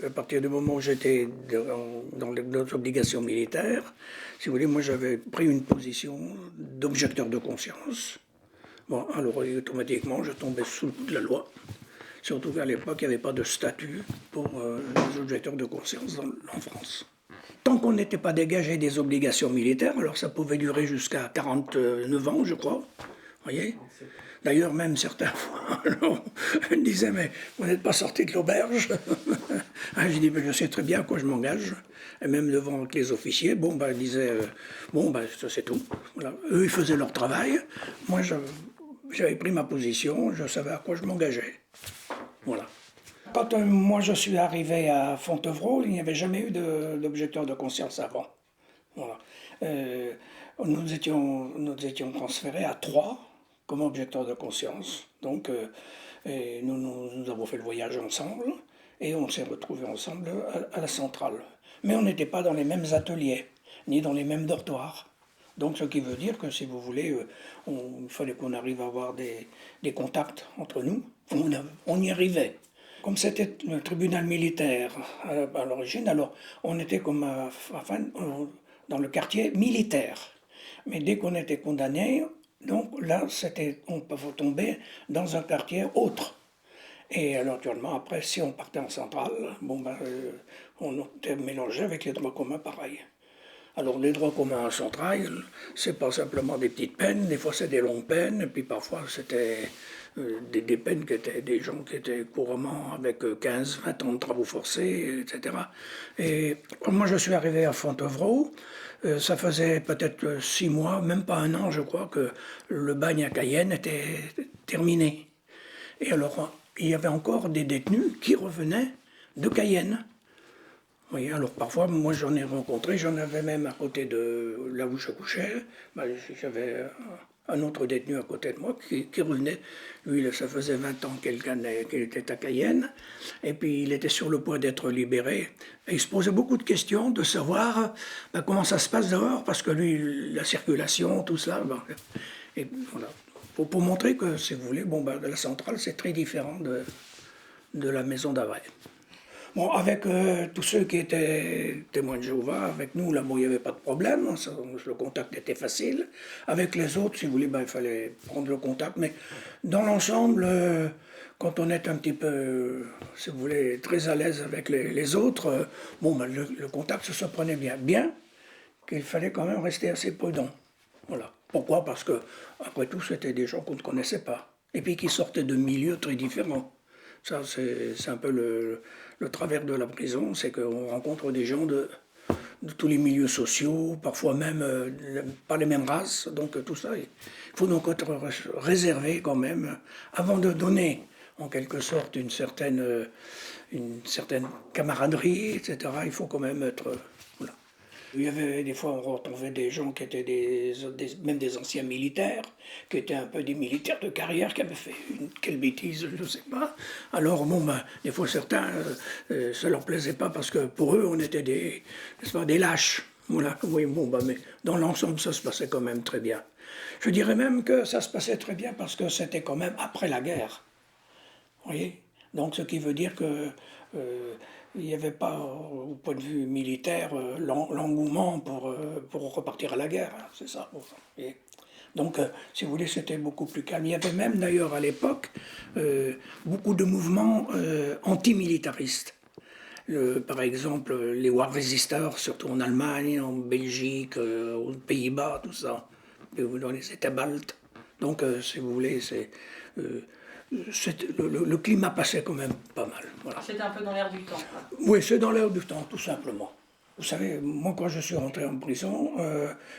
À partir du moment où j'étais dans les obligations militaires, si vous voulez, moi j'avais pris une position d'objecteur de conscience. Bon, alors automatiquement, je tombais sous la loi. Surtout qu'à l'époque, il n'y avait pas de statut pour les objecteurs de conscience en France. Tant qu'on n'était pas dégagé des obligations militaires, alors ça pouvait durer jusqu'à 49 ans, je crois. Voyez. D'ailleurs, même certains fois, on me disait, mais vous n'êtes pas sorti de l'auberge. J'ai dit, mais je sais très bien à quoi je m'engage. Et même devant les officiers, bon, ils disaient, bon, ça c'est tout. Voilà. Eux, ils faisaient leur travail. Moi, j'avais pris ma position, je savais à quoi je m'engageais. Voilà. Quand moi je suis arrivé à Fontevraud, il n'y avait jamais eu d'objecteur de conscience avant. Voilà. Nous étions transférés à Troyes comme objecteur de conscience. Donc, et nous avons fait le voyage ensemble et on s'est retrouvés ensemble à la centrale. Mais on n'était pas dans les mêmes ateliers, ni dans les mêmes dortoirs. Donc, ce qui veut dire que, si vous voulez, il fallait qu'on arrive à avoir des contacts entre nous. On y arrivait. Comme c'était le tribunal militaire à l'origine, alors on était comme dans le quartier militaire. Mais dès qu'on était condamné, donc là, on pouvait tomber dans un quartier autre. Et alors, naturellement, après, si on partait en centrale, on était mélangé avec les droits communs pareil. Alors, les droits communs en centrale, c'est pas simplement des petites peines, des fois c'est des longues peines, et puis parfois c'était des peines qui étaient des gens qui étaient couramment avec 15, 20 ans de travaux forcés, etc. Et quand moi je suis arrivé à Fontevraud, ça faisait peut-être 6 mois, même pas un an, je crois, que le bagne à Cayenne était terminé. Et alors, il y avait encore des détenus qui revenaient de Cayenne. Oui, alors parfois, moi j'en ai rencontré, j'en avais même à côté de là où je couchais. J'avais un autre détenu à côté de moi qui revenait. Lui, ça faisait 20 ans qu'il était à Cayenne, et puis il était sur le point d'être libéré. Et il se posait beaucoup de questions de savoir comment ça se passe dehors, parce que lui, la circulation, tout ça. Et voilà. Pour montrer que, si vous voulez, la centrale, c'est très différent de la maison d'arrêt. Bon, avec tous ceux qui étaient témoins de Jéhovah, avec nous, là, il n'y avait pas de problème, le contact était facile. Avec les autres, si vous voulez, il fallait prendre le contact. Mais dans l'ensemble, quand on est un petit peu, si vous voulez, très à l'aise avec les autres, le contact se prenait bien. Bien qu'il fallait quand même rester assez prudent. Voilà. Pourquoi? Parce que, après tout, c'était des gens qu'on ne connaissait pas. Et puis qui sortaient de milieux très différents. Ça, c'est un peu le travers de la prison, c'est qu'on rencontre des gens de tous les milieux sociaux, parfois même pas les mêmes races, donc tout ça. Il faut donc être réservé quand même, avant de donner en quelque sorte une certaine camaraderie, etc. Il faut quand même être... Voilà. Il y avait des fois, on retrouvait des gens qui étaient même des anciens militaires, qui étaient un peu des militaires de carrière, qui avaient fait quelle bêtise, je ne sais pas. Alors, des fois, certains, ça leur plaisait pas parce que pour eux, on était des lâches. Voilà, oui, mais dans l'ensemble, ça se passait quand même très bien. Je dirais même que ça se passait très bien parce que c'était quand même après la guerre. Vous voyez? Donc, ce qui veut dire que il n'y avait pas, au point de vue militaire, l'engouement pour repartir à la guerre. Hein, c'est ça. Et donc, si vous voulez, c'était beaucoup plus calme. Il y avait même, d'ailleurs, à l'époque, beaucoup de mouvements antimilitaristes. Par exemple, les War Resisters, surtout en Allemagne, en Belgique, aux Pays-Bas, tout ça, dans les États baltes. Donc, si vous voulez, le climat passait quand même pas mal. Voilà. C'était un peu dans l'air du temps. Quoi. Oui, c'est dans l'air du temps, tout simplement. Vous savez, moi, quand je suis rentré en prison,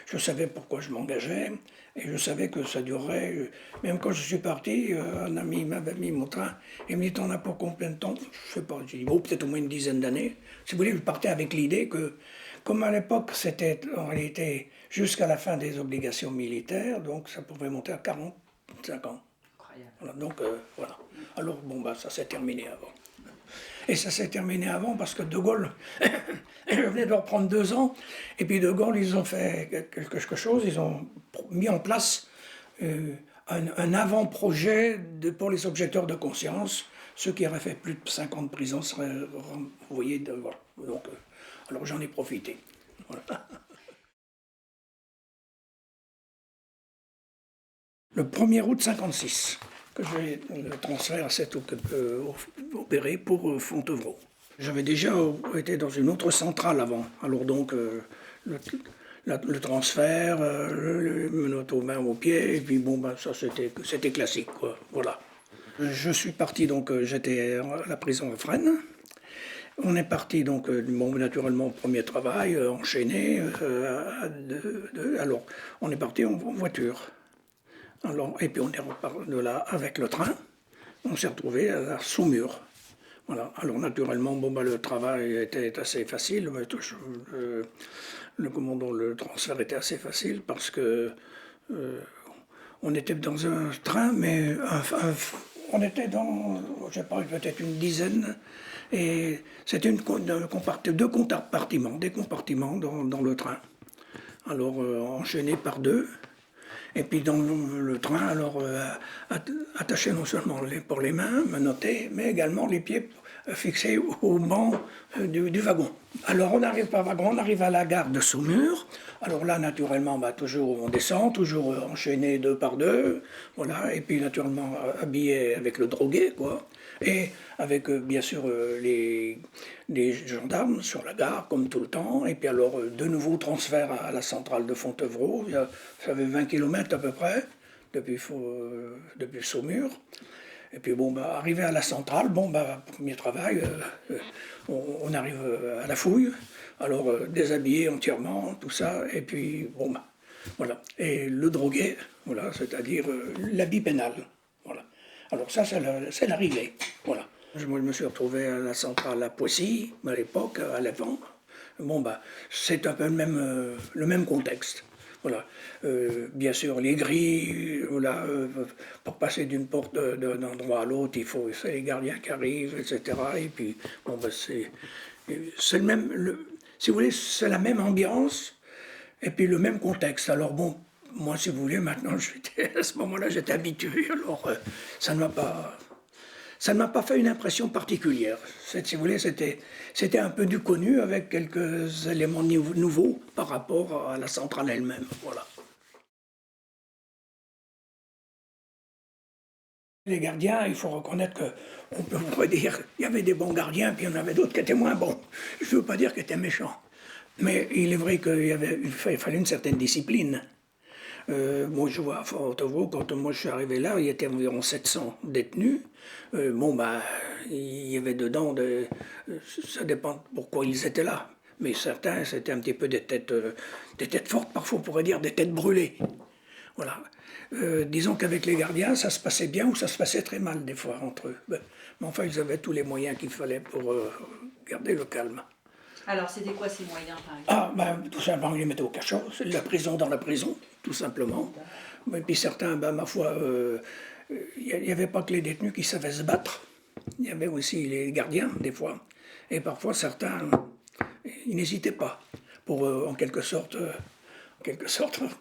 je savais pourquoi je m'engageais, et je savais que ça durerait. Même quand je suis parti, un ami m'avait mis mon train, et il me dit, t'en as pour combien de temps? Je sais pas, j'ai dit, peut-être au moins une dizaine d'années. Si vous voulez, je partais avec l'idée que, comme à l'époque, c'était en réalité jusqu'à la fin des obligations militaires, donc ça pouvait monter à 45 ans. Voilà, donc, voilà. Alors, ça s'est terminé avant. Et ça s'est terminé avant parce que De Gaulle, je venais de reprendre 2 ans, et puis De Gaulle, ils ont fait quelque chose, ils ont mis en place un avant-projet pour les objecteurs de conscience, ceux qui auraient fait plus de 5 ans de prison seraient renvoyés devant. Donc, alors j'en ai profité. Voilà. Le 1er août 56, que j'ai le transfert à s'être opéré pour Fontevraud. J'avais déjà été dans une autre centrale avant, alors donc le transfert, le menottes aux mains, aux pieds, et puis bon, ben, ça c'était classique, quoi, voilà. Je suis parti, donc j'étais à la prison à Fresnes. On est parti donc, bon, naturellement, premier travail, enchaîné. Alors, on est parti en voiture. Alors, et puis on est reparti de là avec le train. On s'est retrouvé à la Saumur. Voilà. Alors naturellement, bon, bah, le travail était assez facile. Le transfert était assez facile parce que on était dans un train, mais on était dans, je sais pas, peut-être une dizaine. Et c'était deux compartiments, des compartiments dans le train. Alors enchaînés par deux. Et puis dans le train, alors attaché non seulement pour les mains, menottés, mais également les pieds fixés au banc du wagon. Alors on arrive par wagon, on arrive à la gare de Saumur. Alors là, naturellement, bah, toujours on descend, toujours enchaîné deux par deux. Voilà, et puis naturellement habillé avec le drogué, quoi. Et avec bien sûr les gendarmes sur la gare, comme tout le temps. Et puis alors, de nouveau transfert à la centrale de Fontevraud. Ça avait 20 km à peu près, depuis Saumur. Et puis bon, bah, arrivé à la centrale, bon, bah, premier travail, on arrive à la fouille. Alors, déshabillé entièrement, tout ça. Et puis, bon, bah, voilà. Et le drogué, voilà, c'est-à-dire l'habit pénal. Voilà. Alors ça, c'est l'arrivée. Voilà. Moi, je me suis retrouvé à la centrale à Poissy, à l'époque, à l'avant. Bon, bah, c'est un peu le même contexte. Voilà. Bien sûr, les grilles, voilà, pour passer d'une porte d'un endroit à l'autre, c'est les gardiens qui arrivent, etc. Et puis, bon, bah, c'est le même, si vous voulez, c'est la même ambiance et puis le même contexte. Alors bon, moi, si vous voulez, maintenant, à ce moment-là, j'étais habitué. Alors, ça ne m'a pas fait une impression particulière. Si vous voulez, c'était un peu du connu avec quelques éléments nouveaux par rapport à la centrale elle-même. Voilà. Les gardiens, il faut reconnaître qu'on pourrait dire il y avait des bons gardiens, puis il y en avait d'autres qui étaient moins bons. Je ne veux pas dire qu'ils étaient méchants. Mais il est vrai qu'il fallait une certaine discipline. Moi, je vois à Fontevraud, quand moi je suis arrivé là, il y avait environ 700 détenus. Bon, bah, il y avait dedans, ça dépend pourquoi ils étaient là. Mais certains, c'était un petit peu des têtes fortes, parfois on pourrait dire des têtes brûlées. Voilà. Disons qu'avec les gardiens, ça se passait bien ou ça se passait très mal des fois entre eux. Mais enfin, ils avaient tous les moyens qu'il fallait pour garder le calme. Alors, c'était quoi ces moyens, par exemple? Ah, ben, tout simplement, ils les mettaient au cachot, c'est de la prison dans la prison, tout simplement. Et puis certains, ben, ma foi, il n'y avait pas que les détenus qui savaient se battre, il y avait aussi les gardiens, des fois. Et parfois, certains, ils n'hésitaient pas pour, en quelque sorte,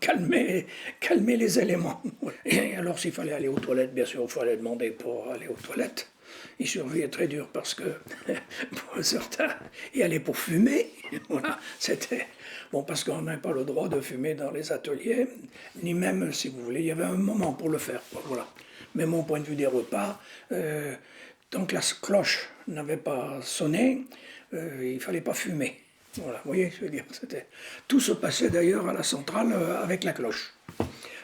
calmer les éléments. Et alors, s'il fallait aller aux toilettes, bien sûr, il fallait demander pour aller aux toilettes. Ils surveillaient très dur parce que, pour certains, y allaient pour fumer. Voilà, c'était... Bon, parce qu'on n'a pas le droit de fumer dans les ateliers, ni même, si vous voulez, il y avait un moment pour le faire. Voilà. Mais mon point de vue des repas, tant que la cloche n'avait pas sonné, il ne fallait pas fumer. Voilà, vous voyez, je veux dire, tout se passait d'ailleurs à la centrale avec la cloche.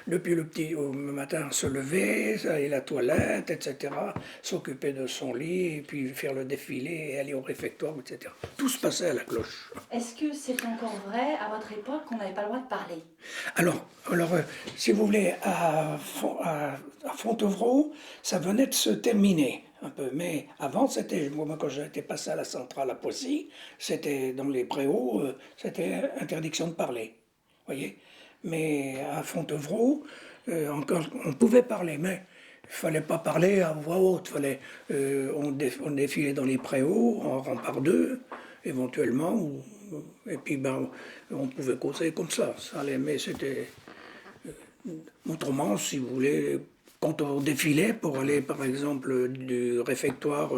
Depuis le petit au matin se lever, aller à la toilette, etc., s'occuper de son lit, et puis faire le défilé, et aller au réfectoire, etc. Tout se passait à la cloche. Est-ce que c'est encore vrai, à votre époque, qu'on n'avait pas le droit de parler? Alors si vous voulez, à Fontevraud, ça venait de se terminer un peu. Mais avant, moi quand j'étais passé à la centrale à Poissy, c'était dans les préaux, c'était interdiction de parler. Voyez. Mais à Fontevraud, encore, on pouvait parler, mais il ne fallait pas parler à voix haute. On défilait dans les préaux, en rang par deux, éventuellement, et puis ben, on pouvait causer comme ça allait, mais c'était autrement, si vous voulez, quand on défilait pour aller, par exemple, du réfectoire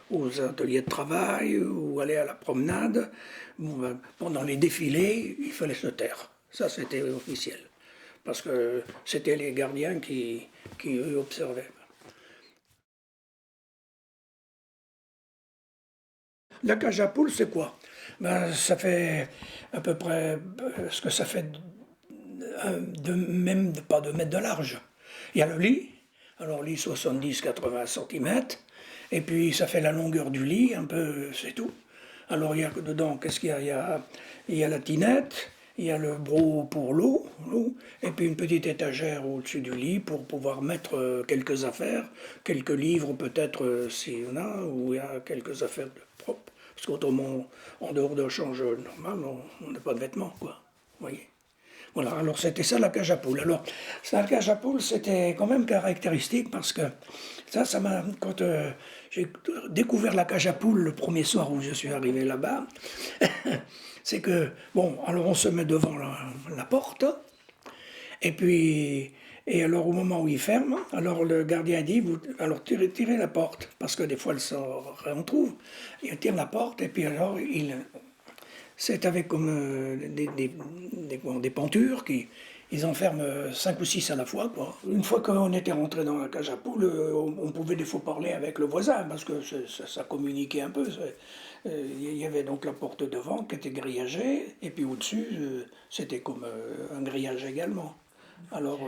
aux ateliers de travail ou aller à la promenade, bon, pendant les défilés, il fallait se taire. Ça, c'était officiel. Parce que c'était les gardiens qui eux, observaient. La cage à poules, c'est quoi? Ben, ça fait à peu près ce que ça fait même pas 2 mètres de large. Il y a le lit, alors lit 70-80 cm, et puis ça fait la longueur du lit, un peu, c'est tout. Alors il y a dedans, qu'est-ce qu'il y a? Il y a la tinette, il y a le broc pour l'eau, et puis une petite étagère au-dessus du lit pour pouvoir mettre quelques affaires, quelques livres peut-être s'il y en a, ou il y a quelques affaires propres. Parce qu'autrement, en dehors d'un change normal, on n'a pas de vêtements, quoi. Vous voyez? Voilà, alors c'était ça la cage à poules. Alors, ça, la cage à poules, c'était quand même caractéristique parce que ça m'a. Quand j'ai découvert la cage à poules le premier soir où je suis arrivé là-bas, c'est que, bon, alors on se met devant la porte, et puis. Et alors au moment où il ferme, alors le gardien dit, alors tirez la porte, parce que des fois elle sort, on trouve, il tire la porte, et puis alors c'est avec comme des pentures qui ils enferment 5 ou 6 à la fois, quoi. Une fois qu'on était rentré dans la cage à poules, on pouvait des fois parler avec le voisin, parce que ça communiquait un peu. Il y avait donc la porte devant qui était grillagée, et puis au-dessus, c'était comme un grillage également. Alors,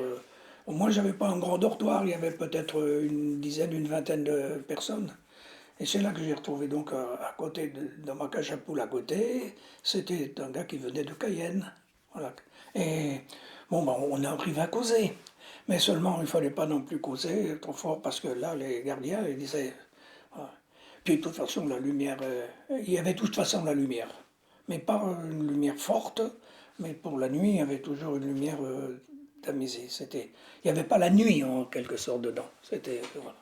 au moins, j'avais pas un grand dortoir, il y avait peut-être une dizaine, une vingtaine de personnes. Et c'est là que j'ai retrouvé donc à côté, dans ma cage à poules à côté, c'était un gars qui venait de Cayenne. Voilà. Et bon, ben, on arrivait à causer. Mais seulement, il ne fallait pas non plus causer trop fort parce que là, les gardiens, ils disaient. Voilà. Puis de toute façon, la lumière, il y avait de toute façon la lumière. Mais pas une lumière forte, mais pour la nuit, il y avait toujours une lumière tamisée. Il n'y avait pas la nuit en quelque sorte dedans. Voilà.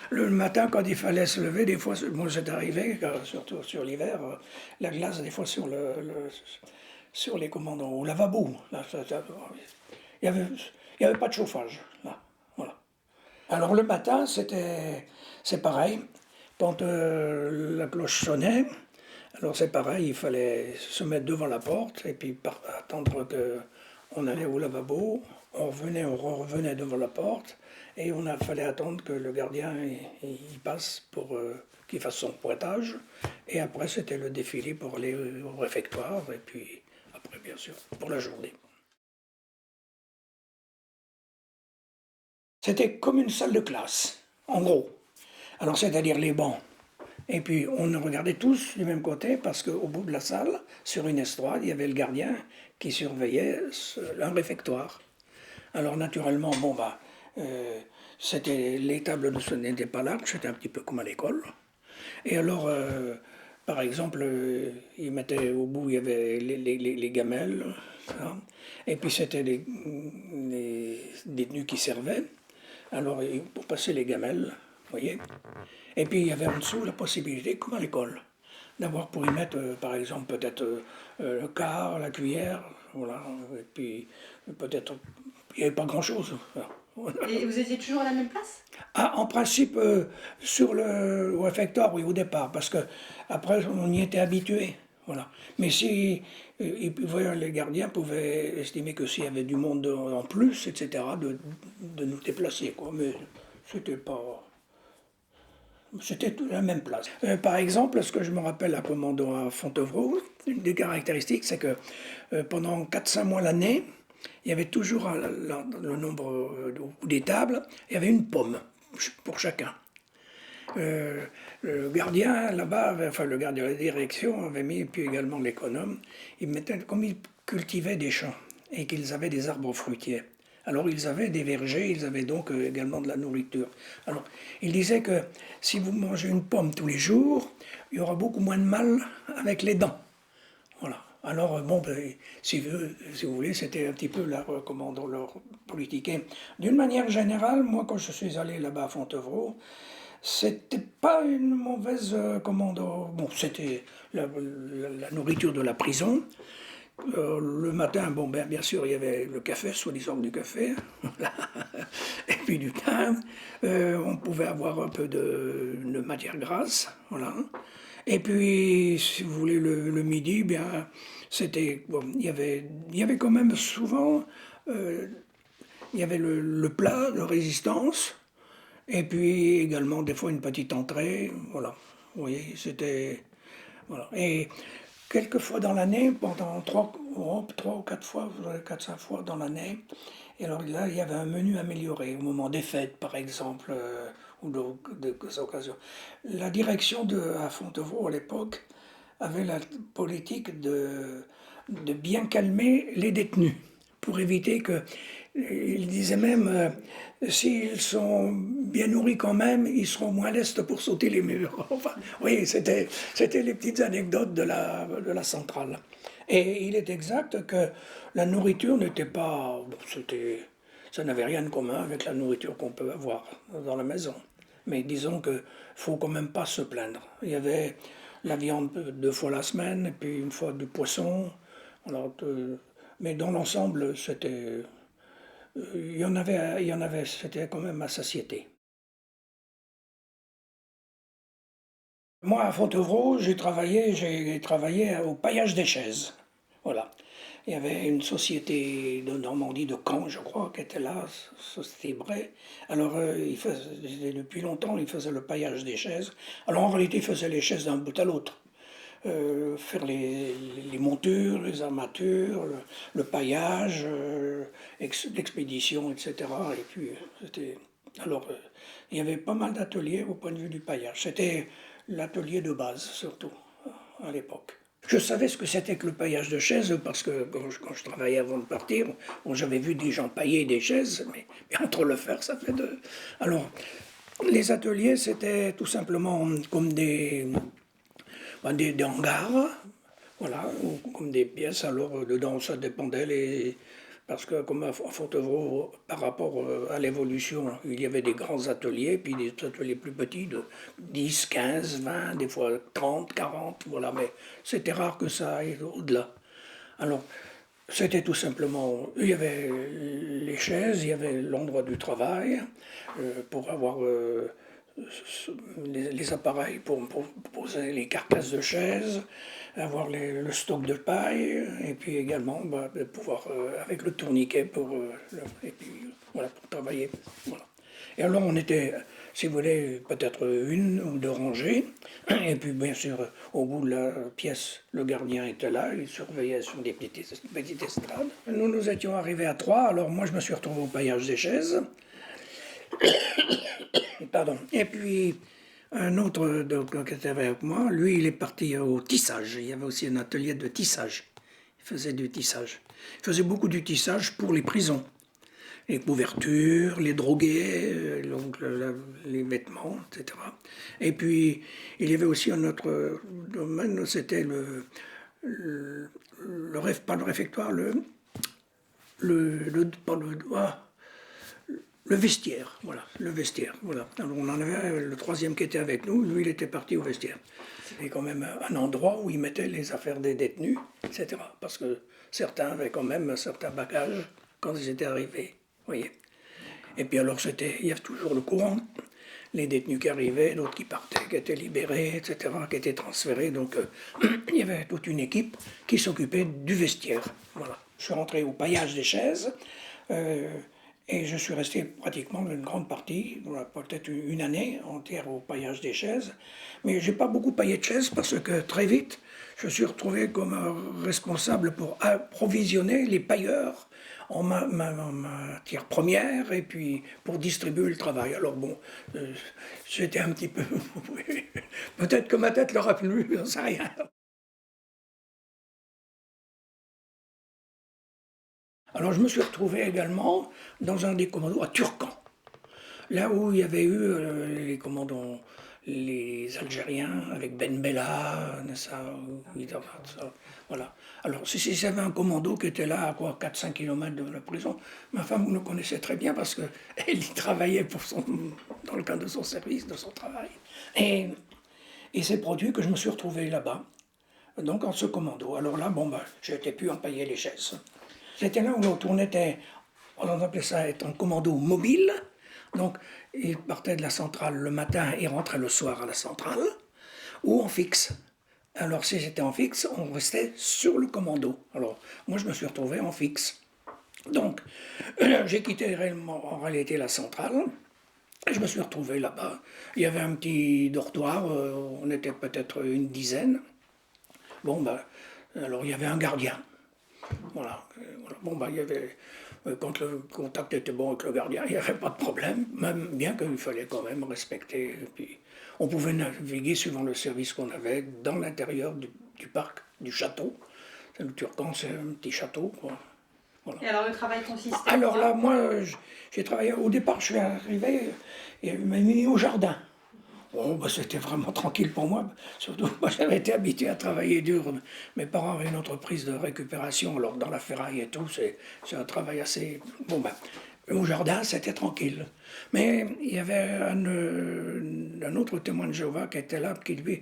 Le matin, quand il fallait se lever, des fois, moi c'est arrivé, surtout sur l'hiver, la glace, des fois sur les commandants, au lavabo. Là, il n'y avait pas de chauffage. Là, voilà. Alors le matin, c'est pareil. Quand la cloche sonnait, alors c'est pareil, il fallait se mettre devant la porte et puis attendre qu'on allait au lavabo, on revenait devant la porte et fallait attendre que le gardien il passe pour qu'il fasse son pointage. Et après c'était le défilé pour aller au réfectoire et puis après bien sûr pour la journée. C'était comme une salle de classe, en gros. Alors c'est-à-dire les bancs. Et puis on regardait tous du même côté parce qu'au bout de la salle, sur une estrade, il y avait le gardien qui surveillait un réfectoire. Alors naturellement, bon bah, les tables n'étaient pas larges, c'était un petit peu comme à l'école. Et alors, par exemple, ils mettaient au bout, il y avait les gamelles, ça. Et puis c'était les détenus qui servaient. Alors, pour passer les gamelles, vous voyez. Et puis il y avait en dessous la possibilité, comme à l'école, d'avoir pour y mettre, par exemple, peut-être le quart, la cuillère, voilà. Et puis peut-être, il n'y avait pas grand-chose. Voilà. Et vous étiez toujours à la même place? Ah, en principe, sur le réfectoire, oui, au départ, parce que après on y était habitué. Voilà. Mais si les gardiens pouvaient estimer que s'il y avait du monde en plus, etc., de nous déplacer, quoi. Mais c'était pas. C'était la même place. Par exemple, ce que je me rappelle à Commandant à Fontevraud, une des caractéristiques, c'est que pendant 4-5 mois l'année, il y avait toujours le nombre des tables, il y avait une pomme pour chacun. Le gardien là-bas, enfin le gardien de la direction avait mis, et puis également l'économe, comme ils cultivaient des champs et qu'ils avaient des arbres fruitiers. Alors ils avaient des vergers, ils avaient donc également de la nourriture. Alors il disait que si vous mangez une pomme tous les jours, il y aura beaucoup moins de mal avec les dents. Voilà. Alors bon, ben, si vous voulez, c'était un petit peu leur politique. Et d'une manière générale, moi quand je suis allé là-bas à Fontevraud, c'était pas une mauvaise commande. Bon, c'était la nourriture de la prison Le matin, bon, ben, bien sûr, il y avait le café, soi-disant du café, voilà. Et puis du pain. On pouvait avoir un peu de matière grasse, voilà. Et puis, si vous voulez, le midi, bien, c'était, bon, il y avait quand même souvent, euh, il y avait le plat de résistance, et puis également des fois une petite entrée, voilà. Vous voyez, c'était, voilà. Et quelques fois dans l'année, pendant trois ou quatre fois, quatre, cinq fois dans l'année, et alors là, il y avait un menu amélioré au moment des fêtes, par exemple, ou des occasions. La direction à Fontevraud, à l'époque, avait la politique de bien calmer les détenus, pour éviter que. Il disait même, s'ils sont bien nourris quand même, ils seront moins lestes pour sauter les murs. Enfin, oui, c'était les petites anecdotes de la centrale. Et il est exact que la nourriture n'était pas. Bon, ça n'avait rien de commun avec la nourriture qu'on peut avoir dans la maison. Mais disons que faut quand même pas se plaindre. Il y avait la viande 2 fois la semaine, et puis une fois du poisson. Alors, mais dans l'ensemble, il y en avait, c'était quand même à satiété. Moi, à Fontevraud, j'ai travaillé au paillage des chaises. Voilà. Il y avait une société de Normandie, de Caen, je crois, qui était là, Société Bray. Alors, depuis longtemps, ils faisaient le paillage des chaises. Alors, en réalité, ils faisaient les chaises d'un bout à l'autre. Faire les montures, les armatures, le paillage, l'expédition, etc. Et puis, alors, il y avait pas mal d'ateliers au point de vue du paillage. C'était l'atelier de base, surtout, à l'époque. Je savais ce que c'était que le paillage de chaises parce que quand je travaillais avant de partir, bon, j'avais vu des gens pailler des chaises, mais entre le faire, ça fait deux. Alors, les ateliers, c'était tout simplement comme des hangars, voilà, ou comme des pièces. Alors, dedans, ça dépendait parce que comme à Fontevraud, par rapport à l'évolution, il y avait des grands ateliers, puis des ateliers plus petits de 10, 15, 20, des fois 30, 40, voilà, mais c'était rare que ça aille au-delà. Alors, c'était tout simplement, il y avait les chaises, il y avait l'endroit du travail, pour avoir les appareils pour poser les carcasses de chaises, avoir le stock de paille, et puis également de pouvoir, avec le tourniquet, et puis, voilà, pour travailler. Voilà. Et alors on était, si vous voulez, peut-être une ou deux rangées, et puis bien sûr, au bout de la pièce, le gardien était là, il surveillait sur des petites estrades. Nous étions arrivés à trois, alors moi je me suis retrouvé au paillage des chaises. Pardon. Et puis, un autre qui était avec moi, lui, il est parti au tissage. Il y avait aussi un atelier de tissage. Il faisait du tissage. Il faisait beaucoup du tissage pour les prisons. Les couvertures, les drogués, donc les vêtements, etc. Et puis, il y avait aussi un autre domaine, c'était pas le réfectoire, pas le vestiaire, voilà, le vestiaire, voilà. Alors on en avait le troisième qui était avec nous, lui il était parti au vestiaire. C'était quand même un endroit où ils mettaient les affaires des détenus, etc. Parce que certains avaient quand même un certain bagage quand ils étaient arrivés, voyez. Et puis alors il y avait toujours le courant, les détenus qui arrivaient, d'autres qui partaient, qui étaient libérés, etc., qui étaient transférés. Donc il y avait toute une équipe qui s'occupait du vestiaire, voilà. Je suis rentré au paillage des chaises. Et je suis resté pratiquement une grande partie, peut-être une année entière au paillage des chaises. Mais j'ai pas beaucoup paillé de chaises parce que très vite, je suis retrouvé comme responsable pour approvisionner les pailleurs en matière première et puis pour distribuer le travail. Alors bon, j'étais un petit peu. Peut-être que ma tête leur a plu, j'en sais rien. Alors je me suis retrouvé également dans un des commandos à Turcan, là où il y avait eu les commandants, les Algériens avec Ben Bella, Nessa, ça, voilà. Alors si j'avais un commando qui était là à quoi, 4-5 km de la prison, ma femme le connaissait très bien parce qu'elle y travaillait dans le cadre de son service, de son travail. Et il s'est produit que je me suis retrouvé là-bas, donc en ce commando. Alors là, bon, ben, je n'étais plus empailler les chaises. C'était l'un ou l'autre, on appelait ça être en commando mobile. Donc, il partait de la centrale le matin et rentrait le soir à la centrale, ou en fixe. Alors, si j'étais en fixe, on restait sur le commando. Alors, moi, je me suis retrouvé en fixe. Donc, j'ai quitté réellement, en réalité la centrale. Et je me suis retrouvé là-bas. Il y avait un petit dortoir, on était peut-être une dizaine. Bon, ben, alors il y avait un gardien. Voilà. Voilà. Bon, ben, il y avait, quand le contact était bon avec le gardien, il n'y avait pas de problème, même bien qu'il fallait quand même respecter. Et puis, on pouvait naviguer suivant le service qu'on avait dans l'intérieur du parc, du château. Le Turcan, c'est un petit château, quoi. Voilà. Et alors le travail consistait en Alors quoi? là, moi, j'ai travaillé, au départ, je suis arrivé, et il m'a mis au jardin. Bon, bah, c'était vraiment tranquille pour moi, surtout moi j'avais été habitué à travailler dur. Mes parents avaient une entreprise de récupération, alors dans la ferraille et tout, c'est un travail assez... Bon, ben, au jardin, c'était tranquille. Mais il y avait un autre témoin de Jéhovah qui était là, qui lui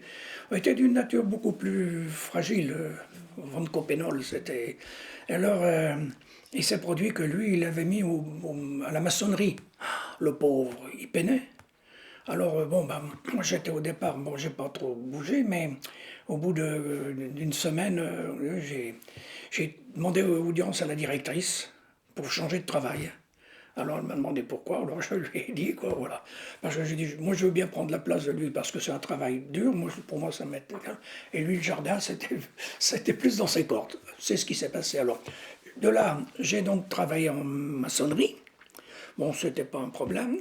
était d'une nature beaucoup plus fragile. Van Coppenol, c'était... Alors, il s'est produit que lui, il avait mis à la maçonnerie. Le pauvre, il peinait. Alors, bon, ben, moi j'étais au départ, bon, j'ai pas trop bougé, mais au bout d'une semaine, j'ai demandé audience à la directrice pour changer de travail. Alors elle m'a demandé pourquoi, alors je lui ai dit, quoi, voilà. Parce que j'ai dit, moi je veux bien prendre la place de lui parce que c'est un travail dur, moi, pour moi ça m'était bien. Et lui, le jardin, c'était plus dans ses cordes. C'est ce qui s'est passé. Alors, de là, j'ai donc travaillé en maçonnerie. Bon, c'était pas un problème.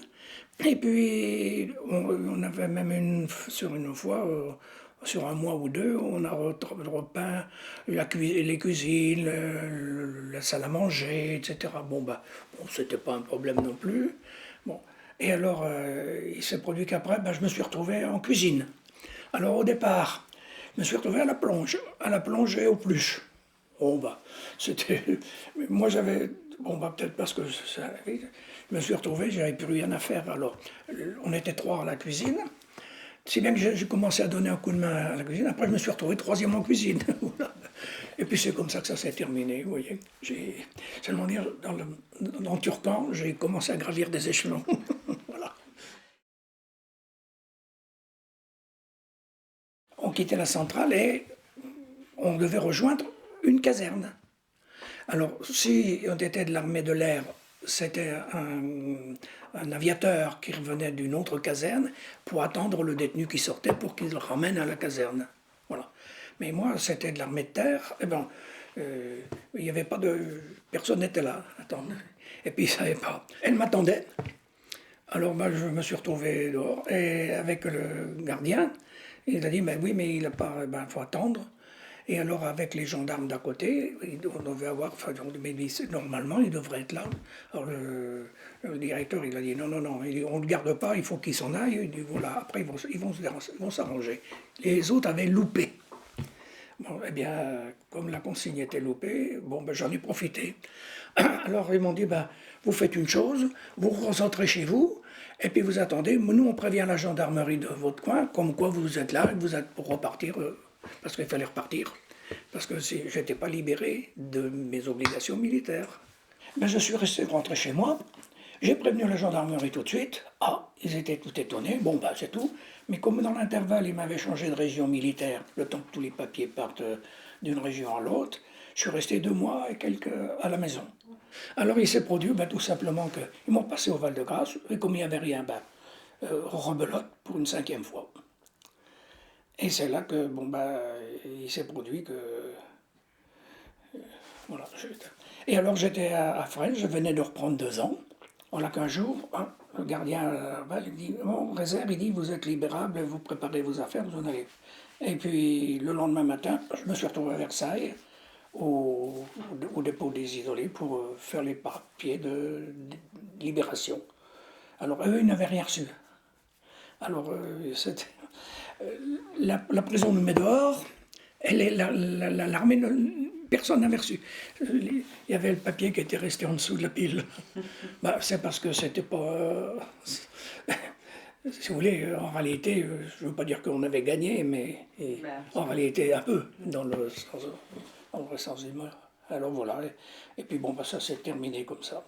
Et puis, on avait même sur une fois, sur un mois ou deux, on a repeint les cuisines, la salle à manger, etc. Bon, c'était pas un problème non plus. Bon. Et alors, il s'est produit qu'après, je me suis retrouvé en cuisine. Alors, au départ, je me suis retrouvé à la plonge et aux pluches. Bon, c'était. Moi, j'avais. Bon, peut-être parce que je me suis retrouvé, j'avais plus rien à faire. Alors, on était trois à la cuisine. Si bien que j'ai commencé à donner un coup de main à la cuisine. Après, je me suis retrouvé troisième en cuisine. Voilà. Et puis, c'est comme ça que ça s'est terminé. Vous voyez. Seulement dire, dans le Turcan, j'ai commencé à gravir des échelons. Voilà. On quittait la centrale et on devait rejoindre une caserne. Alors, si on était de l'armée de l'air, c'était un aviateur qui revenait d'une autre caserne pour attendre le détenu qui sortait pour qu'il le ramène à la caserne. Voilà. Mais moi, c'était de l'armée de terre. Eh ben, il n'y avait pas de... Personne n'était là. Attendre. Et puis, il ne savait pas. Elle m'attendait. Alors, je me suis retrouvé dehors. Et avec le gardien, il a dit, mais oui, mais il a pas... faut attendre. Et alors, avec les gendarmes d'à côté, on devait avoir, enfin, mais normalement, il devrait être là. Alors, le directeur, il a dit non, non, non, il dit, on ne le garde pas, il faut qu'il s'en aille. Il dit voilà, après, ils vont s'arranger. Les autres avaient loupé. Bon, eh bien, comme la consigne était loupée, bon, j'en ai profité. Alors, ils m'ont dit vous faites une chose, vous rentrez chez vous, et puis vous attendez. Nous, on prévient la gendarmerie de votre coin, comme quoi vous êtes là, et vous êtes pour repartir. Parce qu'il fallait repartir, parce que je n'étais pas libéré de mes obligations militaires. Je suis rentré chez moi, j'ai prévenu la gendarmerie tout de suite. Ah, ils étaient tout étonnés, bon c'est tout. Mais comme dans l'intervalle, ils m'avaient changé de région militaire, le temps que tous les papiers partent d'une région à l'autre, je suis resté 2 mois et quelques à la maison. Alors il s'est produit tout simplement qu'ils m'ont passé au Val-de-Grâce, et comme il n'y avait rien, rebelote pour une 5e fois. Et c'est là que, il s'est produit que... voilà. Et alors j'étais à Fresnes, je venais de reprendre 2 ans. Voilà qu'un jour, le gardien il dit, bon, réserve, il dit, vous êtes libérable, vous préparez vos affaires, vous en allez. Et puis le lendemain matin, je me suis retrouvé à Versailles, au dépôt des isolés, pour faire les papiers de libération. Alors eux, ils n'avaient rien reçu. Alors c'était... la prison nous met dehors, l'armée, personne n'avait reçu. Il y avait le papier qui était resté en dessous de la pile. C'est parce que c'était pas... si vous voulez, en réalité, je ne veux pas dire qu'on avait gagné, mais en réalité un peu, dans le vrai sens du mot. Alors voilà, et puis bon, bah, ça s'est terminé comme ça.